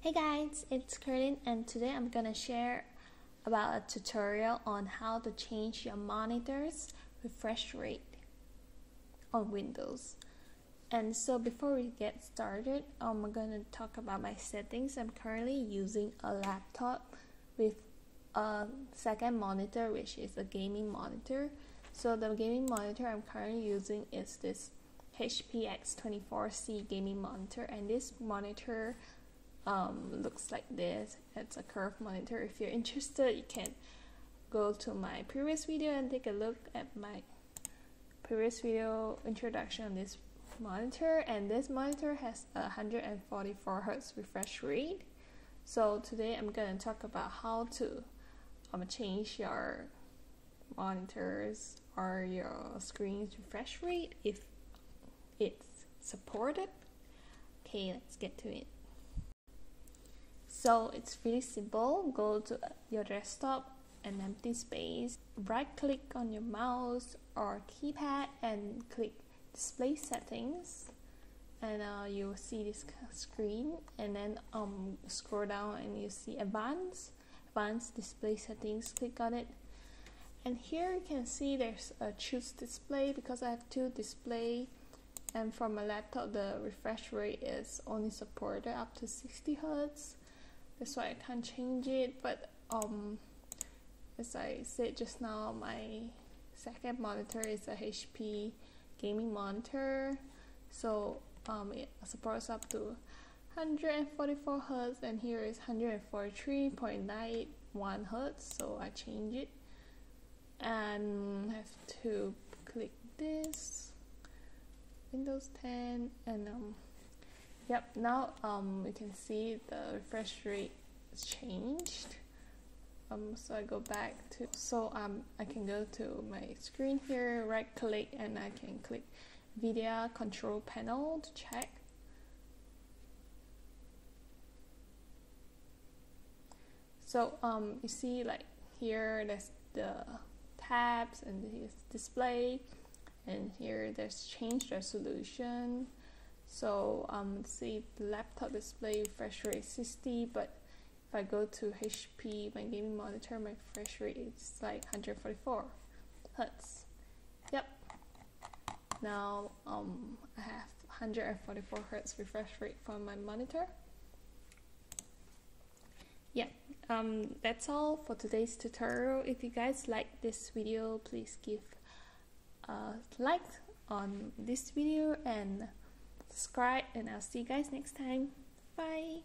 Hey guys, it's Curlin and today I'm gonna share about a tutorial on how to change your monitor's refresh rate on Windows. And so before we get started, I'm gonna talk about my settings. I'm currently using a laptop with a second monitor, which is a gaming monitor. So the gaming monitor I'm currently using is this HP X24C gaming monitor, and this monitor looks like this. It's a curved monitor. If you're interested, you can go to my previous video and take a look at my previous video introduction on this monitor. And this monitor has a 144 Hz refresh rate. So today I'm going to talk about how to change your monitors or your screen's refresh rate if it's supported. Okay, let's get to it. So it's really simple. Go to your desktop, an empty space, right click on your mouse or keypad and click display settings, and you will see this screen, and then scroll down and you see advanced display settings. Click on it, and here you can see there's a choose display because I have two display, and for my laptop the refresh rate is only supported up to 60 Hz. That's why I can't change it, but as I said just now, my second monitor is a HP gaming monitor, so it supports up to 144 Hz, and here is 143.91 Hz, so I change it and have to click this Windows 10, and yep, now you can see the refresh rate is changed. So I go back to, I can go to my screen here, right click, and I can click Media Control Panel to check. So you see, like here there's the tabs and this display, and here there's change resolution. So see the laptop display refresh rate 60, but if I go to HP, my gaming monitor, my refresh rate is like 144 Hz. Yep. Now I have 144 Hz refresh rate for my monitor. Yeah, that's all for today's tutorial. If you guys like this video, please give a like on this video and subscribe, and I'll see you guys next time. Bye.